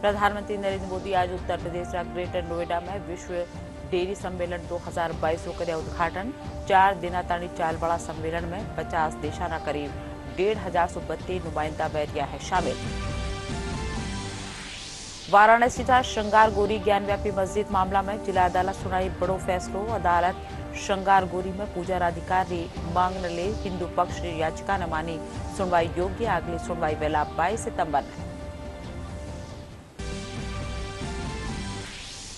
प्रधानमंत्री नरेंद्र मोदी आज उत्तर प्रदेश ग्रेटर नोएडा में विश्व डेयरी सम्मेलन 2022 કર્યા ઉદ્ઘાટન 4 દિના તાણી ચાલવાળા सम्मेलन में 50 દેશોના करीब 1,532 नुमाइंदा बैरिया है शामिल। वाराणसी था श्रृंगार गोरी ज्ञानव्यापी मस्जिद मामला में जिला अदालत सुनाई बड़ो फैसलो। अदालत श्रृंगार गोरी में पूजा अधिकारी मांग न ले हिंदू पक्ष की याचिका न मानी सुनवाई योग्य। अगली सुनवाई वेला 22 सितंबर।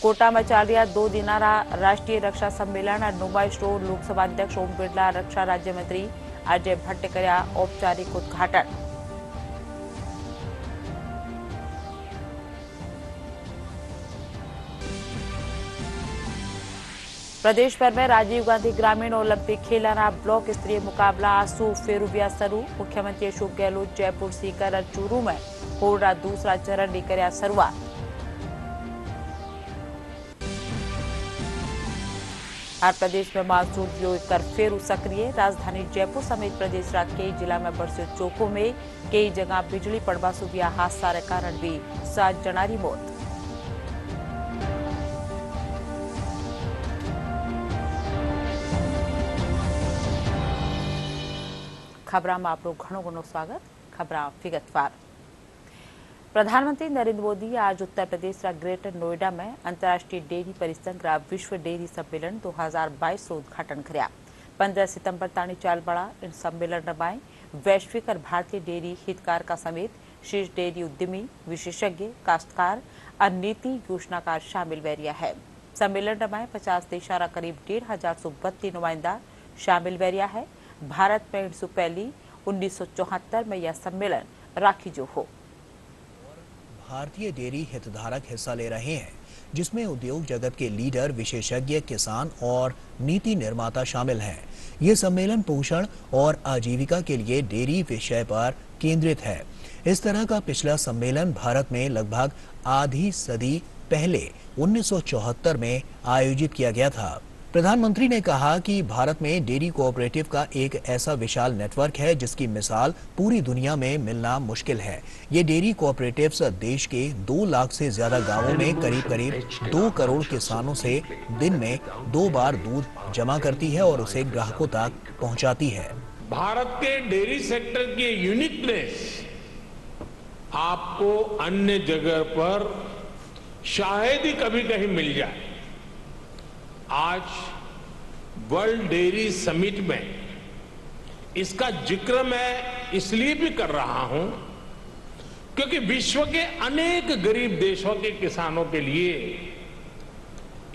कोटा में चल रहा 2 दिना राष्ट्रीय रक्षा सम्मेलन नुमाइश रोड लोकसभा अध्यक्ष ओम बिरला रक्षा राज्य मंत्री अजय भट्ट कर्या औपचारिक उद्घाटन। प्रदेश भर में राजीव गांधी ग्रामीण ओलंपिक खेलों ब्लॉक स्तरीय मुकाबला आसू फेरुविया शुरू। मुख्यमंत्री अशोक गहलोत जयपुर सीकर और चूरू में होड़ा दूसरा चरण की कर्या शुरुआत। और प्रदेश में मानसून जो एक फेरू सक्रिय। राजधानी जयपुर समेत प्रदेश का कई जिला में बरस्यो चोखो में कई जगह बिजली पड़वा सुविया हादसा के कारण भी 7 जनारी मौत। खबरां में आपनो घणो घणो स्वागत। खबरां विगतवार। प्रधानमंत्री नरेंद्र मोदी आज उत्तर प्रदेश ग्रेटर नोएडा में अंतर्राष्ट्रीय डेयरी परिसंघ विश्व डेयरी सम्मेलन 2022 उद्घाटन कर्या। 15 सितंबर ताणी चालवाड़ा इन सम्मेलन में वैश्विक और भारतीय डेयरी हितकार का समेत शीर्ष डेयरी उद्यमी विशेषज्ञ काश्तकार और नीति योजनाकार शामिल बैरिया है। सम्मेलन में 50 देशों करीब 1,532 नुमाइंदा शामिल बैरिया है। भारत में 1974 में यह सम्मेलन राखी जो हो। भारतीय डेयरी हितधारक हिस्सा ले रहे हैं, जिसमें उद्योग जगत के लीडर, विशेषज्ञ, किसान और नीति निर्माता शामिल हैं। ये सम्मेलन पोषण और आजीविका के लिए डेयरी विषय पर केंद्रित है। इस तरह का पिछला सम्मेलन भारत में लगभग आधी सदी पहले 1974 में आयोजित किया गया था। प्रधानमंत्री ने कहा कि भारत में डेयरी कोऑपरेटिव का एक ऐसा विशाल नेटवर्क है जिसकी मिसाल पूरी दुनिया में मिलना मुश्किल है। ये डेयरी कोऑपरेटिव्स देश के 2 लाख से ज्यादा गांवों में करीब 2 करोड़ किसानों से दिन में 2 बार दूध जमा करती है और उसे ग्राहकों तक पहुंचाती है। भारत के डेयरी सेक्टर की यूनिकनेस आपको अन्य जगह पर शायद ही कभी कहीं मिल जाए। आज वर्ल्ड डेयरी समिट में इसका जिक्र मैं इसलिए भी कर रहा हूं क्योंकि विश्व के अनेक गरीब देशों के किसानों के लिए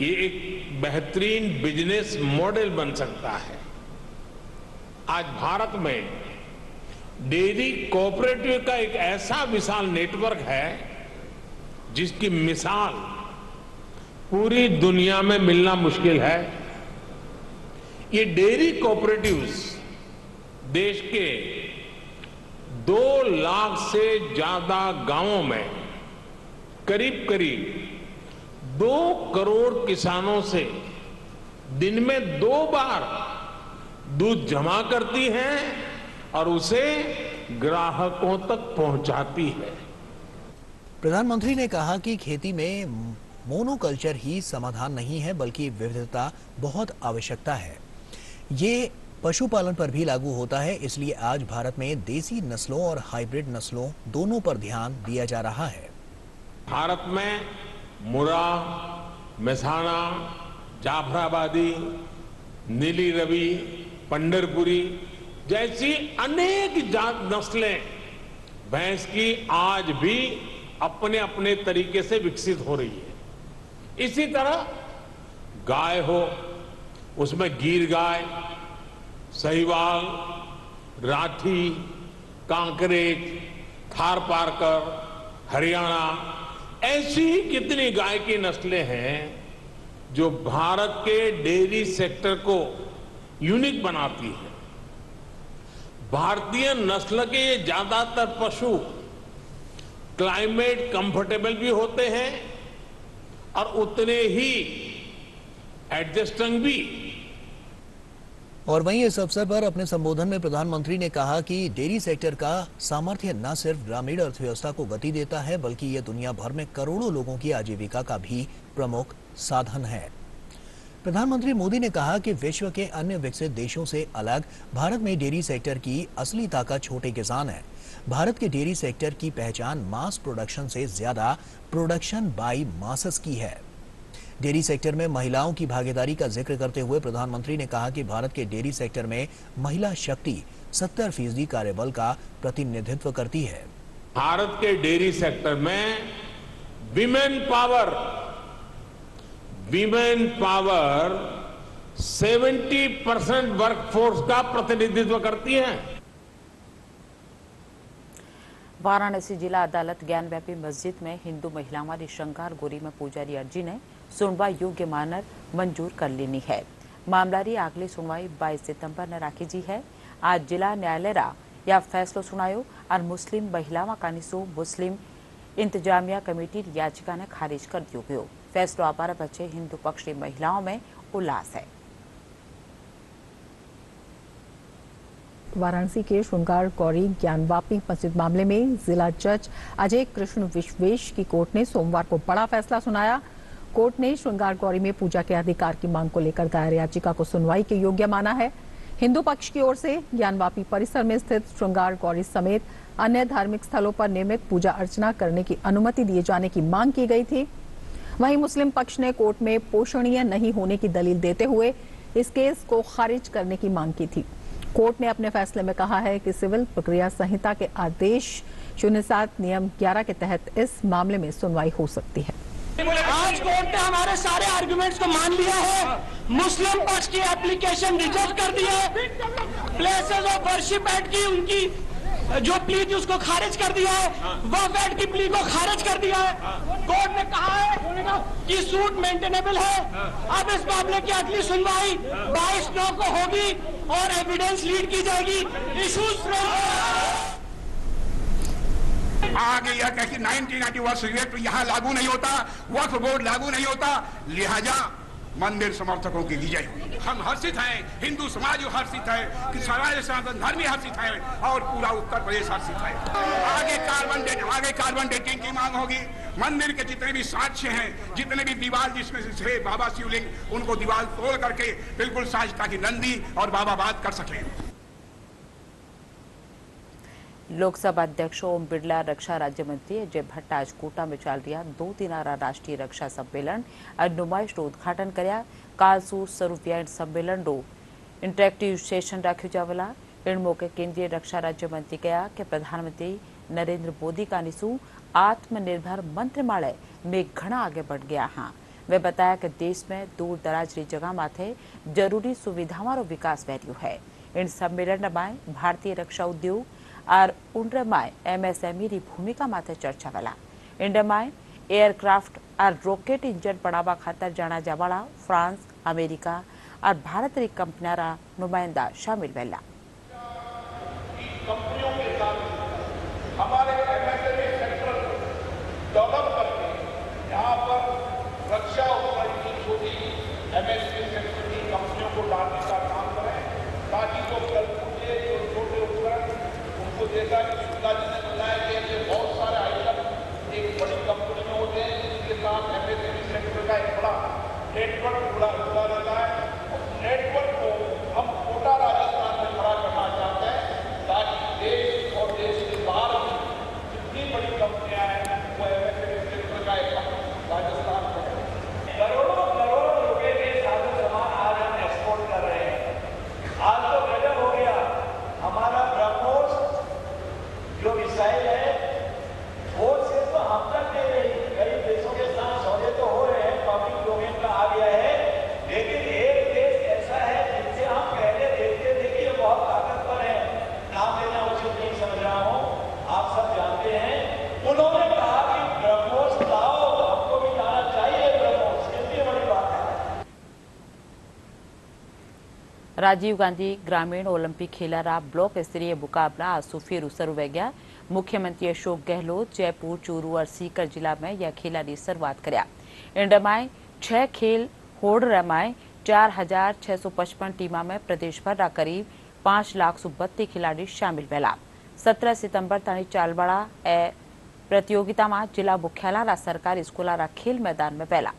ये एक बेहतरीन बिजनेस मॉडल बन सकता है। आज भारत में डेयरी कोऑपरेटिव का एक ऐसा विशाल नेटवर्क है जिसकी मिसाल पूरी दुनिया में मिलना मुश्किल है। ये डेयरी कोऑपरेटिव्स देश के 2 लाख से ज्यादा गांवों में करीब 2 करोड़ किसानों से दिन में 2 बार दूध जमा करती हैं और उसे ग्राहकों तक पहुंचाती है। प्रधानमंत्री ने कहा कि खेती में मोनोकल्चर ही समाधान नहीं है, बल्कि विविधता बहुत आवश्यकता है। ये पशुपालन पर भी लागू होता है, इसलिए आज भारत में देसी नस्लों और हाइब्रिड नस्लों दोनों पर ध्यान दिया जा रहा है। भारत में मुर्रा, मेसाना, जाफराबादी, नीली रवि, पंढरपुरी जैसी अनेक जात नस्लें भैंस की आज भी अपने अपने तरीके से विकसित हो रही है। इसी तरह गाय हो, उसमें गीर गाय, सहीवाल, राठी, कांकरेज, थारपारकर, हरियाणा, ऐसी कितनी गाय की नस्लें हैं जो भारत के डेयरी सेक्टर को यूनिक बनाती है। भारतीय नस्ल के ये ज्यादातर पशु क्लाइमेट कंफर्टेबल भी होते हैं और उतने ही एडजस्टिंग भी। और वहीं इस अवसर पर अपने संबोधन में प्रधानमंत्री ने कहा कि डेयरी सेक्टर का सामर्थ्य न सिर्फ ग्रामीण अर्थव्यवस्था को गति देता है, बल्कि ये दुनिया भर में करोड़ों लोगों की आजीविका का भी प्रमुख साधन है। प्रधानमंत्री मोदी ने कहा कि विश्व के अन्य विकसित देशों से अलग भारत में डेयरी सेक्टर की असली ताकत छोटे किसान है। भारत के डेयरी सेक्टर की पहचान मास प्रोडक्शन से ज्यादा प्रोडक्शन बाय मासेस की है। डेयरी सेक्टर में महिलाओं की भागीदारी का जिक्र करते हुए प्रधानमंत्री ने कहा कि भारत के डेयरी सेक्टर में महिला शक्ति 70% कार्यबल का प्रतिनिधित्व करती है। भारत के डेयरी सेक्टर में विमेन पावर 70% वर्कफोर्स का प्रतिनिधित्व करती है। वाराणसी जिला अदालत ज्ञानव्यापी मस्जिद में हिंदू महिलाओं वाली श्रृंगार गोरी में पूजारी अर्जी ने सुनवाई योग्य मानकर मंजूर कर लेनी है। मामला री अगली सुनवाई 22 सितंबर ने राखी जी है। आज जिला न्यायालय रा या फैसलो सुनायो और मुस्लिम महिलाओं का निसो मुस्लिम इंतजामिया कमेटी याचिका ने खारिज कर दियो गयो। फैसलो आपार बच्चे हिंदू पक्ष की महिलाओं में उल्लास है। वाराणसी के श्रृंगार गौरी ज्ञानवापी मस्जिद मामले में जिला जज अजय कृष्ण विश्वेश की कोर्ट ने सोमवार को बड़ा फैसला सुनाया। कोर्ट ने श्रृंगार गौरी में पूजा के अधिकार की मांग को लेकर दायर याचिका को सुनवाई के योग्य माना है। हिंदू पक्ष की ओर से ज्ञानवापी परिसर में स्थित श्रृंगार गौरी समेत अन्य धार्मिक स्थलों पर नियमित पूजा अर्चना करने की अनुमति दिए जाने की मांग की गई थी। वहीं मुस्लिम पक्ष ने कोर्ट में पोषणीय नहीं होने की दलील देते हुए इस केस को खारिज करने की मांग की थी। कोर्ट ने अपने फैसले में कहा है कि सिविल प्रक्रिया संहिता के आदेश 07 नियम 11 के तहत इस मामले में सुनवाई हो सकती है। आज कोर्ट ने हमारे सारे आर्गुमेंट्स को मान लिया है। मुस्लिम पक्ष की एप्लीकेशन रिजेक्ट कर दी है। प्लेसेस ऑफ वर्शिप एक्ट की उनकी जो प्ली थी उसको खारिज कर दिया है। वक्फ एक्ट की प्ली को खारिज कर दिया है। कोर्ट ने कहा है कि सूट मेंटेनेबल है। अब इस मामले की अगली सुनवाई 22/9 को होगी और एविडेंस लीड की जाएगी। इशूज आगे यह कह कि 1991 वर्ष यहाँ लागू नहीं होता, वक्फ बोर्ड लागू नहीं होता, लिहाजा मंदिर समर्थकों की विजय हुई। हम हर्षित हैं, हिंदू समाज हर्षित है, कि समाज सनातन धर्म हर्षित है और पूरा उत्तर प्रदेश हर्षित है। आगे कार्बन डेटिंग की मांग होगी। मंदिर के जितने भी साक्ष्य हैं, जितने भी दीवार जिसमें से बाबा शिवलिंग, उनको दीवार तोड़ करके बिल्कुल साज ताकि नंदी और बाबा बात कर सके। लोकसभा अध्यक्ष ओम बिरला, रक्षा राज्य मंत्री अजय भट्ट आज कोटा में चल रहा 2 दिनारा राष्ट्रीय रक्षा सम्मेलन और नुमाइश रो उद्घाटन कर्या। कालसू स्वरूप सम्मेलन रो इंटरेक्टिव सेशन राख्यो जावला। इन मौके केंद्रीय रक्षा राज्य मंत्री कहा कि प्रधानमंत्री नरेंद्र मोदी का निसू आत्मनिर्भर मंत्रिमंडल में घना आगे बढ़ गया। हाँ, वे बताया कि देश में दूर दराज री जगह माथे जरूरी सुविधाओं रो विकास वैरियो है। इन सम्मेलन में भारतीय रक्षा उद्योग और उनमाय एमएसएमई री भूमिका माथे चर्चा वेला। इंडमाय एयरक्राफ्ट और रॉकेट इंजन बनावा खातर जाना जावाला फ्रांस, अमेरिका और भारत री कंपनियां रा नुमाइंदा शामिल वेला। कंपनियों के साथ हमारे एमएसएमई सेक्टर डेवलप करके यहाँ पर रक्षा उपकरण की छोटी एमएसएमई सेक्टर की कंपनियों को डालने का काम करें, ताकि वो छोटे उपकरण उनको जैसा कि सुविधा जिसने बताया कि ऐसे बहुत सारे आइटम एक बड़ी कंपनी में होते हैं, जिसके साथ एमएसएमई सेक्टर का एक बड़ा नेटवर्क जुड़ा रहता है। उस नेटवर्क को हम कोटा राजस्थान में खड़ा करना चाहते हैं, ताकि देश और देश के बाहर भी जितनी बड़ी कंपनियां हैं वो एमएसएमई सेक्टर का एक राजस्थान में करोड़ों रुपए के साजो सामान आज हम एक्सपोर्ट कर रहे हैं। आज तो गजब हो गया। हमारा ब्रह्मोस जो मिसाइल है वो सिर्फ हम तक नहीं रही, कई देशों के साथ सौदे तो हो रहे हैं, पब्लिक डोमेन का आ गया है, लेकिन एक देश ऐसा है जिनसे हम पहले देखते थे कि ये बहुत ताकतवर है, नाम लेना उचित नहीं समझ रहा हूँ, आप सब जानते हैं। उन्होंने कहा कि ब्रह्मोस लाओ, हमको भी जाना चाहिए ब्रह्मोस, कितनी बड़ी बात है। राजीव गांधी ग्रामीण ओलंपिक खेलारा ब्लॉक स्तरीय मुकाबला आज सुफेरू शुरू हो गया। मुख्यमंत्री अशोक गहलोत जयपुर, चूरू और सीकर जिला में यह खेला की शुरुआत कर्या। इंडमाय 6 खेल होड़ रमाय 4,655 टीमा में प्रदेश भर करीब 5,32 खिलाड़ी शामिल वेला। 17 सितंबर ताणी चालवाड़ा ए प्रतियोगिता में जिला मुख्यालय सरकारी स्कूल खेल मैदान में वेला।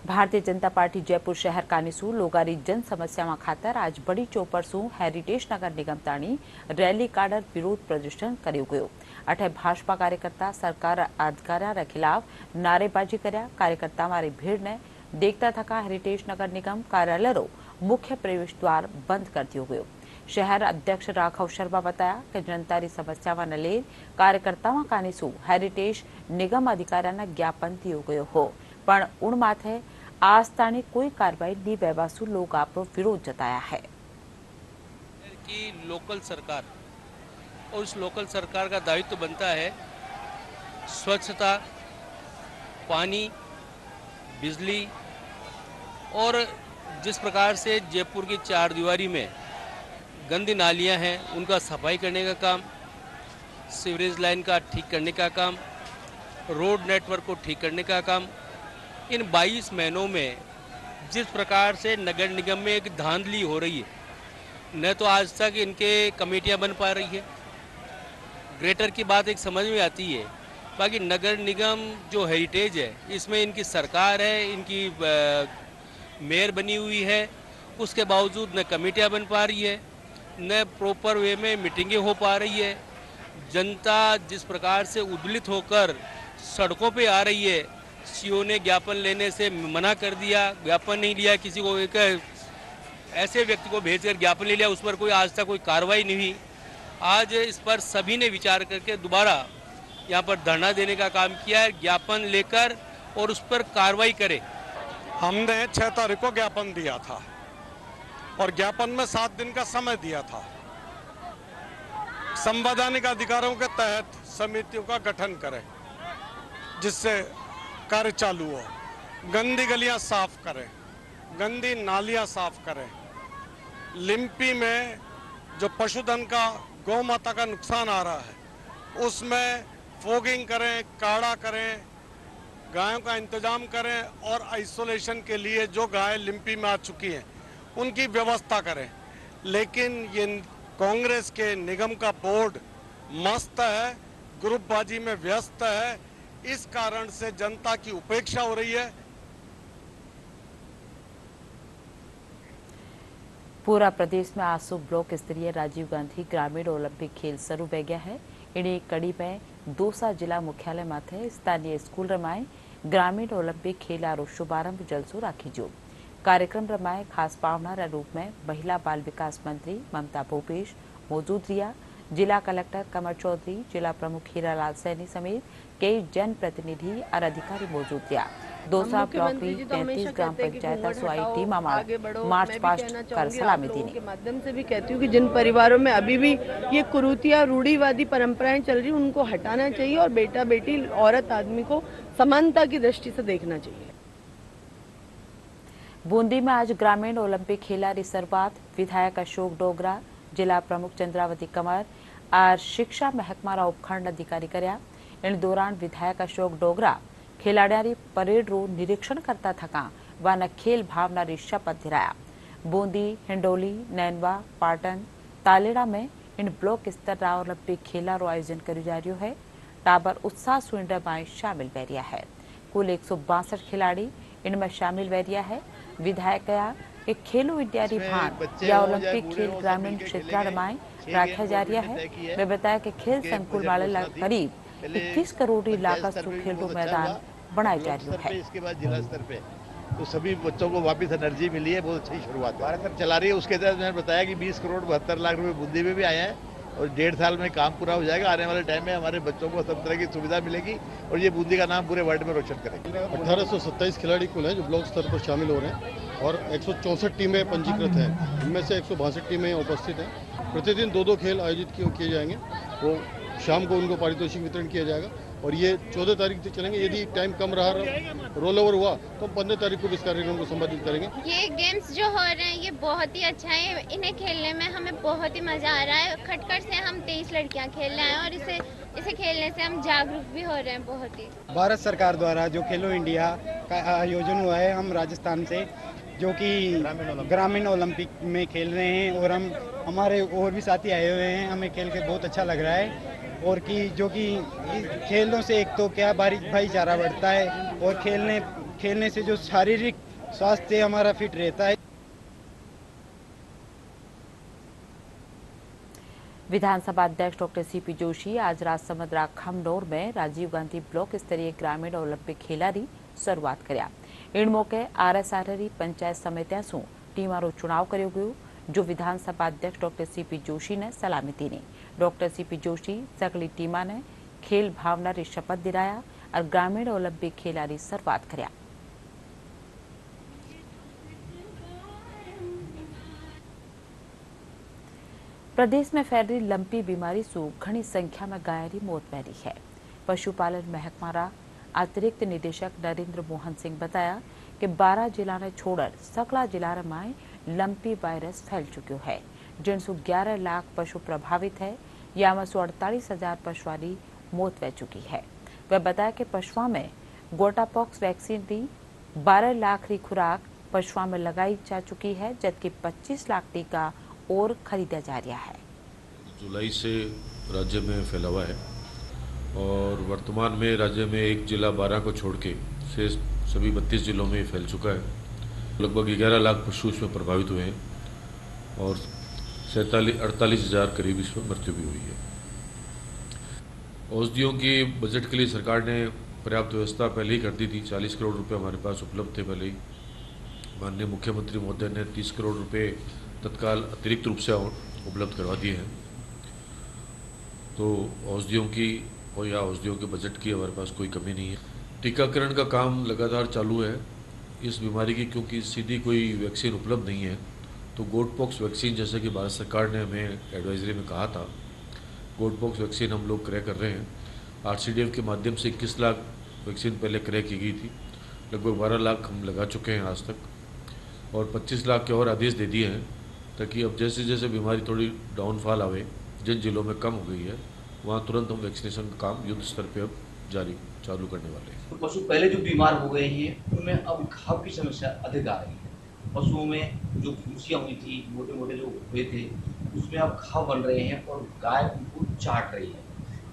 भारतीय जनता पार्टी जयपुर शहर कानीसू लोगारी जन समस्या खातर आज बड़ी चौपर सू हेरिटेज नगर निगम ताणी रैली काढर विरोध प्रदर्शन कर्यो गयो। अठे भाजपा कार्यकर्ता सरकार अधिकारियों खिलाफ नारेबाजी कर्या। कार्यकर्ता मारी भीड़ ने देखता थका हेरिटेज नगर निगम कार्यालय रो मुख्य प्रवेश द्वार बंद कर दियो गयो। शहर अध्यक्ष राघव शर्मा बताया कि जनता री समस्याओं ने ले कार्यकर्ताओं कानीसू हेरिटेज निगम अधिकारियों ने ज्ञापन दियो गयो हो, पण उन माथे आज ताणी कोई कार्रवाई नहीं व्यवासु लोग आपरो विरोध जताया है कि लोकल सरकार और उस लोकल सरकार का दायित्व बनता है स्वच्छता, पानी, बिजली और जिस प्रकार से जयपुर की चार दीवारी में गंदी नालियां हैं उनका सफाई करने का काम, सीवरेज लाइन का ठीक करने का काम, रोड नेटवर्क को ठीक करने का काम, इन 22 महीनों में जिस प्रकार से नगर निगम में एक धांधली हो रही है, न तो आज तक इनके कमेटियां बन पा रही है। ग्रेटर की बात एक समझ में आती है, बाकी नगर निगम जो हेरिटेज है इसमें इनकी सरकार है, इनकी मेयर बनी हुई है, उसके बावजूद न कमेटियां बन पा रही है, न प्रॉपर वे में मीटिंगें हो पा रही है। जनता जिस प्रकार से उद्विलित होकर सड़कों पे आ रही है, सीओ ने ज्ञापन लेने से मना कर दिया, ज्ञापन नहीं लिया, किसी को एक ऐसे व्यक्ति को भेजकर ज्ञापन ले लिया, उस पर कोई आज तक कोई कार्रवाई नहीं हुई। आज इस पर सभी ने विचार करके दोबारा यहाँ पर धरना देने का काम किया है, ज्ञापन लेकर और उस पर कार्रवाई करे। हमने 6 तारीख को ज्ञापन दिया था और ज्ञापन में 7 दिन का समय दिया था। संवैधानिक अधिकारों के तहत समितियों का गठन करें जिससे कार्य चालू हो, गंदी गलियां साफ करें, गंदी नालियां साफ करें, लिम्पी में जो पशुधन का गौ माता का नुकसान आ रहा है उसमें फोगिंग करें, काढ़ा करें, गायों का इंतजाम करें और आइसोलेशन के लिए जो गाय लिम्पी में आ चुकी हैं उनकी व्यवस्था करें। लेकिन ये कांग्रेस के निगम का बोर्ड मस्त है, ग्रुपबाजी में व्यस्त है, इस कारण से जनता की उपेक्षा हो रही है। पूरा प्रदेश में आज सुबह ब्लॉक स्तरीय राजीव गांधी ग्रामीण ओलंपिक खेल शुरू हो गया है। इन्हीं कड़ी में दौसा जिला मुख्यालय माथे स्थानीय स्कूल रमाए ग्रामीण ओलंपिक खेलारो शुभारंभ जलसो राखी जो। कार्यक्रम रमाए खास पावनारा रूप में महिला बाल विकास मंत्री ममता भूपेश मौजूद रिया। जिला कलेक्टर कमर चौधरी, जिला प्रमुख हीरालाल सैनी समेत कई जन प्रतिनिधि और अधिकारी मौजूद रहा। दौसा ब्लॉक की 33 ग्राम पंचायत सुई टीम मार्च पास्ट कर सलामी दी के माध्यम से भी कहती हूँ कि जिन परिवारों में अभी भी ये कुरीतियां रूढ़िवादी परंपराएं चल रही उनको हटाना चाहिए और बेटा बेटी औरत आदमी को समानता की दृष्टि से देखना चाहिए। बूंदी में आज ग्रामीण ओलंपिक खेला की शुरुआत विधायक अशोक डोगरा, जिला प्रमुख चंद्रावती कंवर और शिक्षा महकमा उपखंड अधिकारी कर्या। इन दौरान विधायक अशोक डोगरा खिलाड़ियां परेड रो निरीक्षण करता थका व खेल भावना री शपथ दिलाया। बूंदी, हिंडोली, नैनवा, पाटन, तालेड़ा में इन ब्लॉक स्तर ओलंपिक खेला रो आयोजन कर जा रहा है। टाबर उत्साह सुंडर में शामिल वैरिया है। कुल 162 खिलाड़ी इनमें शामिल वैरिया है। विधायक कहा कि खेलो इंडिया री भान या ओलंपिक खेल ग्रामीण क्षेत्र में रखा जा रहा है। वे बताया कि खेल संकुल वाले करीब 21 करोड़ लागत से खेल मैदान बनाए जा रहे हैं। इसके बाद जिला स्तर पे तो सभी बच्चों को वापस एनर्जी मिली है, बहुत अच्छी शुरुआत भारत चला रही है। उसके तहत मैंने बताया कि 20 करोड़ 72 लाख रुपए बूंदी में भी आए हैं और 1.5 साल में काम पूरा हो जाएगा। आने वाले टाइम में हमारे बच्चों को सब तरह की सुविधा मिलेगी और ये बूंदी का नाम पूरे वर्ल्ड में रोशन करेगी। 1827 खिलाड़ी कुल हैं जो ब्लॉक स्तर पर शामिल हो रहे हैं। और 164 टीमें पंजीकृत हैं। इनमें से 162 टीमें उपस्थित हैं। प्रतिदिन 2-2 खेल आयोजित किए जाएंगे। वो शाम को उनको पारितोषिक वितरण किया जाएगा और ये 14 तारीख तक चलेंगे। यदि टाइम कम रहा, रोल ओवर हुआ, तो हम 15 तारीख को भी इस कार्यक्रम को संपादित करेंगे। ये गेम्स जो हो रहे हैं ये बहुत ही अच्छा है। इन्हें खेलने में हमें बहुत ही मजा आ रहा है। खटखट से हम 23 लड़कियां खेल रहे हैं और इसे खेलने से हम जागरूक भी हो रहे हैं बहुत ही। भारत सरकार द्वारा जो खेलो इंडिया का आयोजन हुआ है, हम राजस्थान से जो कि ग्रामीण ओलंपिक में खेल रहे हैं और हमारे और भी साथी आए हुए हैं। हमें खेल के बहुत अच्छा लग रहा है और कि जो कि खेलों से एक तो क्या भाईचारा बढ़ता है और खेलने से जो शारीरिक स्वास्थ्य हमारा फिट रहता है। विधानसभा अध्यक्ष डॉक्टर सीपी जोशी आज राजसमंद खमनोर में राजीव गांधी ब्लॉक स्तरीय ग्रामीण ओलंपिक खेलारी शुरुआत કર્યા। इन मौके आरएसआररी पंचायत समितियां શું टीमारो चुनाव કર્યો ગયો, जो विधानसभा अध्यक्ष डॉक्टर सीपी जोशी ने सलामी दी। डॉक्टर सीपी जोशी सगली टीमा ने खेल भावना री शपथ दिलाया और ग्रामीण ओलंपिक खेलारी शुरुआत કર્યા। प्रदेश में फैल रही लंपी बीमारी से घनी संख्या में गायों की मौत फैली है। पशुपालन महकमा अतिरिक्त निदेशक नरेंद्र मोहन सिंह बताया कि 12 जिला ने छोड़कर सकला जिला में लंपी वायरस फैल चुक्यो है, जिनसे 11 लाख पशु प्रभावित है। या में 48,000 पशुओं की मौत हो चुकी है। वह बताया कि पशुओं में गोटापॉक्स वैक्सीन की 12 लाख की खुराक पशुओं में लगाई जा चुकी है, जबकि 25 लाख टीका और खरीदा जा रहा है। जुलाई से राज्य में फैला हुआ है और वर्तमान में राज्य में एक जिला 12 को छोड़ के शेष सभी 32 जिलों में फैल चुका है। लगभग 11 लाख पशु इसमें प्रभावित हुए हैं और 48,000 करीब इसमें मृत्यु भी हुई है। औषधियों की बजट के लिए सरकार ने पर्याप्त व्यवस्था पहले ही कर दी थी। 40 करोड़ रुपए हमारे पास उपलब्ध थे पहले ही। माननीय मुख्यमंत्री महोदय ने 30 करोड़ रुपए तत्काल अतिरिक्त रूप से उपलब्ध करवा दिए हैं। तो औषधियों की और या औषधियों के बजट की हमारे पास कोई कमी नहीं है। टीकाकरण का काम लगातार चालू है इस बीमारी की, क्योंकि सीधी कोई वैक्सीन उपलब्ध नहीं है। तो गोटपॉक्स वैक्सीन, जैसे कि भारत सरकार ने हमें एडवाइजरी में कहा था, गोटपॉक्स वैक्सीन हम लोग क्रय कर रहे हैं। आरसीडीएफ के माध्यम से 21 लाख वैक्सीन पहले क्रय की गई थी। लगभग 12 लाख हम लगा चुके हैं आज तक और 25 लाख के और आदेश दे दिए हैं, ताकि अब जैसे जैसे बीमारी थोड़ी डाउनफॉल आवे, जिन जिलों में कम हो गई है, वहाँ तुरंत हम वैक्सीनेशन का काम युद्ध स्तर पे अब चालू करने वाले हैं। तो पशु पहले जो बीमार हो गए हैं उनमें अब घाव की समस्या अधिक आ रही है। पशुओं में जो फुंसियाँ हुई थी, मोटे मोटे जो हुए थे, उसमें अब घाव बन रहे हैं और गाय उनको चाट रही है।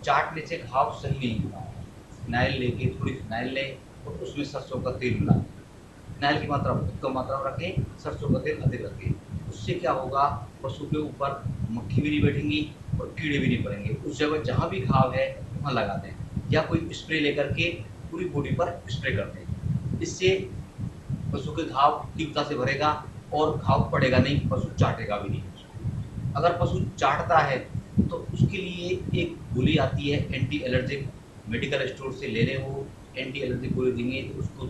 चाटने से घाव सही नहीं होता है। फिनाइल लेके थोड़ी फिनाइल लें और उसमें सरसों का तेल मिला दें। फिनाइल की मात्रा कम मात्रा में रखें, सरसों का तेल अधिक रखें। उससे क्या होगा, पशु के ऊपर मक्खी भी नहीं बैठेंगी और कीड़े भी नहीं पड़ेंगे। उस जगह जहाँ भी घाव है वहाँ लगा दें या कोई स्प्रे लेकर के पूरी बॉडी पर स्प्रे कर दें। इससे पशु के घाव तीव्रता से भरेगा और घाव पड़ेगा नहीं, पशु चाटेगा भी नहीं। अगर पशु चाटता है तो उसके लिए एक गोली आती है एंटी एलर्जिक, मेडिकल स्टोर से ले लें। वो एंटी एलर्जिक गोली देंगे तो उसको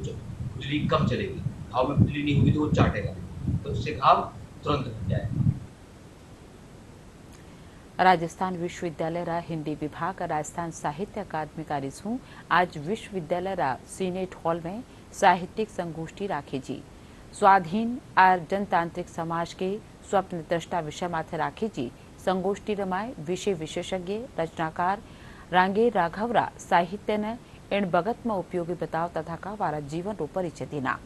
खुजली कम चलेगी। घाव में खुजली नहीं होगी तो वो चाटेगा नहीं, तो उससे घाव तुरंत हट जाएगा। राजस्थान विश्वविद्यालय रा हिंदी विभाग और राजस्थान साहित्य अकादमी का रिसू आज विश्वविद्यालय रा सीनेट हॉल में साहित्यिक संगोष्ठी राखी जी। स्वाधीन और जनतांत्रिक समाज के स्वप्न दृष्टा विषय माथे राखी जी संगोष्ठी रमाय विषय विशेषज्ञ रचनाकार रांगे राघवरा साहित्य ने इन बगत में उपयोगी बताव तथा का वारा जीवन रो परिचय देना।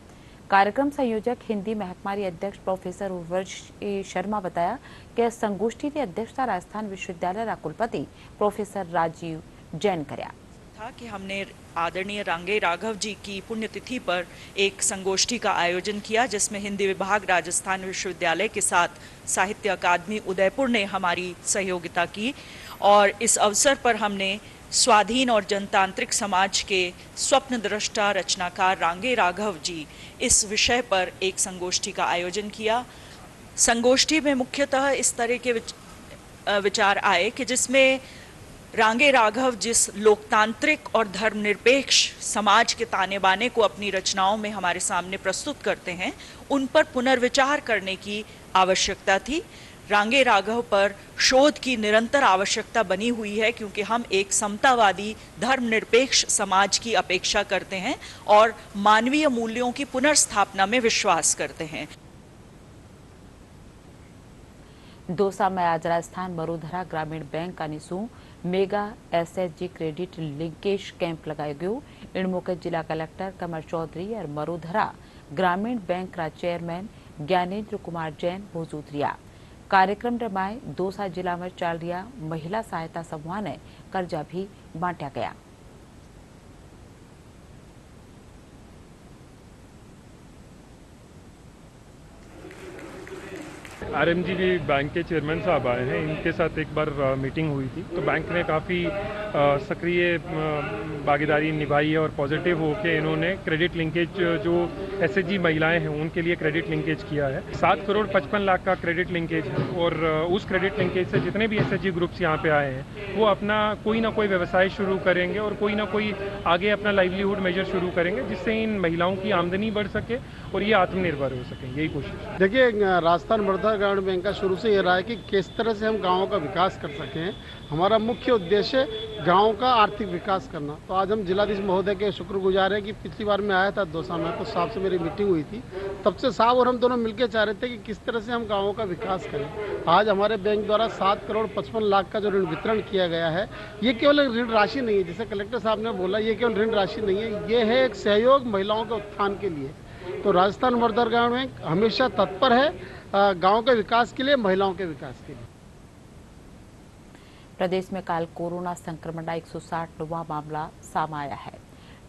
कार्यक्रम संयोजक हिंदी महकमारी अध्यक्ष प्रोफेसर उर्वशी शर्मा बताया कि संगोष्ठी की अध्यक्षता राजस्थान विश्वविद्यालय रा कुलपति प्रोफेसर राजीव जैन कर्या था कि हमने आदरणीय रांगे राघव जी की पुण्यतिथि पर एक संगोष्ठी का आयोजन किया, जिसमें हिंदी विभाग राजस्थान विश्वविद्यालय के साथ साहित्य अकादमी उदयपुर ने हमारी सहयोगिता की और इस अवसर पर हमने स्वाधीन और जनतांत्रिक समाज के स्वप्न दृष्टा रचनाकार रांगे राघव जी इस विषय पर एक संगोष्ठी का आयोजन किया। संगोष्ठी में मुख्यतः इस तरह के विचार आए कि जिसमें रांगे राघव जिस लोकतांत्रिक और धर्मनिरपेक्ष समाज के ताने बाने को अपनी रचनाओं में हमारे सामने प्रस्तुत करते हैं, उन पर पुनर्विचार करने की आवश्यकता थी। रांगे राघव पर शोध की निरंतर आवश्यकता बनी हुई है, क्योंकि हम एक समतावादी धर्मनिरपेक्ष समाज की अपेक्षा करते हैं और मानवीय मूल्यों की पुनर्स्थापना में विश्वास करते हैं। दौसा में आज राजस्थान मरुधरा ग्रामीण बैंक का Nishu mega SHG credit linkage camp लगायो गयो। इन मौके जिला कलेक्टर कमर चौधरी और मरुधरा ग्रामीण बैंक का चेयरमैन ज्ञानेन्द्र कुमार जैन मौजूद रहा। कार्यक्रम रमाए दौसा जिला में चल रहा महिला सहायता समूह ने कर्जा भी बांटा गया। आरएमजी भी बैंक के चेयरमैन साहब आए हैं, इनके साथ एक बार मीटिंग हुई थी, तो बैंक ने काफ़ी सक्रिय भागीदारी निभाई है और पॉजिटिव होकर इन्होंने क्रेडिट लिंकेज जो एसएचजी महिलाएं हैं उनके लिए क्रेडिट लिंकेज किया है। 7 करोड़ 55 लाख का क्रेडिट लिंकेज है और उस क्रेडिट लिंकेज से जितने भी एसएचजी ग्रुप्स यहाँ पे आए हैं वो अपना कोई ना कोई व्यवसाय शुरू करेंगे और कोई ना कोई आगे अपना लाइवलीहुड मेजर शुरू करेंगे, जिससे इन महिलाओं की आमदनी बढ़ सके और ये आत्मनिर्भर हो सकें। यही कोशिश। देखिए, राजस्थान मरुधरा ग्रामीण बैंक का शुरू से ये रहा है कि किस तरह से हम गाँव का विकास कर सकें। हमारा मुख्य उद्देश्य गांव का आर्थिक विकास करना। तो आज हम जिलाधीश महोदय के शुक्रगुजार हैं कि पिछली बार मैं आया था दौसा में, तो साहब से मेरी मीटिंग हुई थी, तब से साहब और हम दोनों मिलकर चाह रहे थे कि किस तरह से हम गाँवों का विकास करें। आज हमारे बैंक द्वारा 7 करोड़ 55 लाख का जो ऋण वितरण किया गया है, ये केवल ऋण राशि नहीं है, जैसे कलेक्टर साहब ने बोला, ये केवल ऋण राशि नहीं है, ये है एक सहयोग महिलाओं के उत्थान के लिए। तो राजस्थान मरुधरा ग्रामीण बैंक हमेशा तत्पर है गाँव के विकास के लिए, महिलाओं के विकास के लिए। प्रदेश में कल कोरोना संक्रमण का 160 नवा मामला सामने आया है।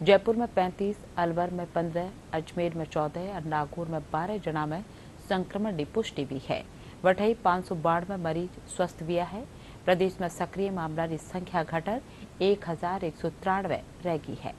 जयपुर में 35, अलवर में 15, अजमेर में 14 और नागौर में 12 जना में संक्रमण की पुष्टि भी है। वठई 592 मरीज स्वस्थ हुआ है। प्रदेश में सक्रिय मामला की संख्या घटकर 1193 रह गई है।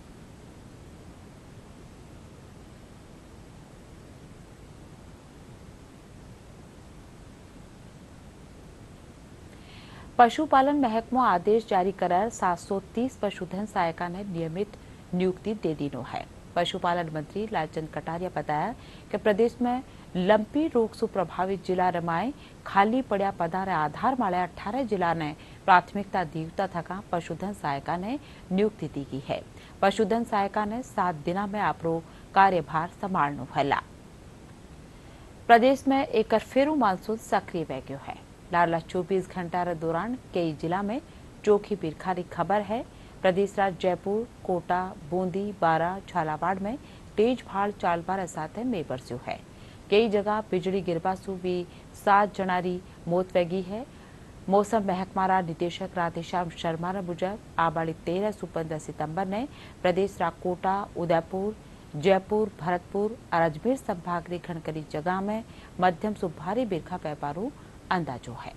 पशुपालन महकमा आदेश जारी कर 730 पशुधन सहायिका ने नियमित नियुक्ति दे दीनो है। पशुपालन मंत्री लालचंद कटारिया बताया कि प्रदेश में लंपी रोग से प्रभावित जिला रमाए खाली पड़ा पदा रे आधार माले 18 जिला ने प्राथमिकता दीवता थका पशुधन सहायिका ने नियुक्ति दी गई है। पशुधन सहायिका ने 7 दिना में आपरो कार्यभार संभालनो हैला। प्रदेश में एक फेरू मानसून सक्रिय बह गयो है। लाला 24 घंटा के दौरान कई जिला में चोखी बिरखा की खबर है। प्रदेश राज जयपुर, कोटा, बूंदी, बारा, झालावाड़ में तेज भाड़ चालबार साथ में बरस्यो है। कई जगह बिजली गिरबा से भी 7 जनारी मौत वगी है। मौसम महकमा निदेशक राधेश्याम शर्मा मुजब आबाड़ी 13 से 15 सितंबर ने प्रदेश रा कोटा, उदयपुर, जयपुर, भरतपुर और अजमेर संभाग की घणकरी जगह में मध्यम से भारी बिरखा व्यापारों अंदाजो है।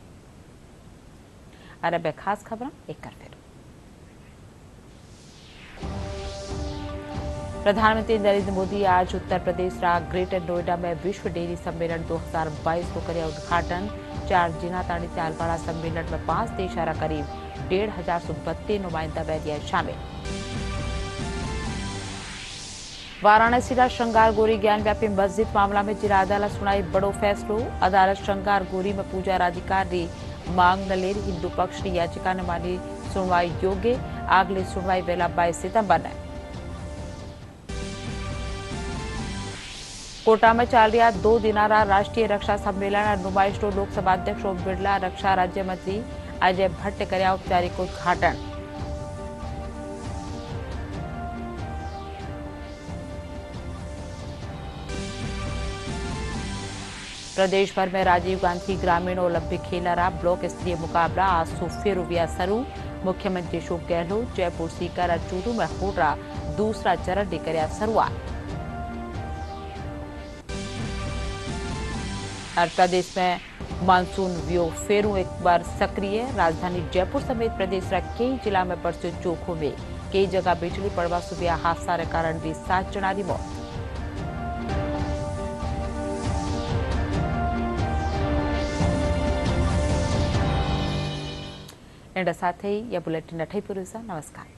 और अब खास खबर एक कर फिर प्रधानमंत्री नरेंद्र मोदी आज उत्तर प्रदेश रा ग्रेटर नोएडा में विश्व डेयरी सम्मेलन 2022 को करिया उद्घाटन। 4 जिना ताणी चालबाड़ा सम्मेलन में 5 देश रा करीब 1,532 नुमाइंदा बैरिया शामिल। वाराणसी का श्रृंगार गोरी ज्ञानव्यापी मस्जिद मामला में जिला अदालत सुनाई बड़ो फैसलो। अदालत श्रृंगार गोरी में पूजा अधिकार की मांग न ले हिंदू पक्ष की याचिका ने मानी सुनवाई योग्य। अगली सुनवाई वेला 22 सितंबर ने। कोटा में चल रहा 2 दिनारा राष्ट्रीय रक्षा सम्मेलन और नुमाइश रो लोकसभा अध्यक्ष ओम बिरला, रक्षा राज्य मंत्री अजय भट्ट कर्या औपचारिक उद्घाटन। प्रदेश भर में राजीव गांधी ग्रामीण ओलंपिक खेलरा ब्लॉक स्तरीय मुकाबला आज से फिर हुआ शुरू। मुख्यमंत्री अशोक गहलोत जयपुर, सीकर और चूरू में हो रहा दूसरा चरण की करिया शुरुआत। और प्रदेश में मानसून व्यो फेरू एक बार सक्रिय। राजधानी जयपुर समेत प्रदेश का कई जिला में बरसे चोखों में कई जगह बिजली पड़वा से हादसा के कारण भी 7 जना की मौत। एंड साथ ही यह बुलेटिन अठई पुरुषा। नमस्कार।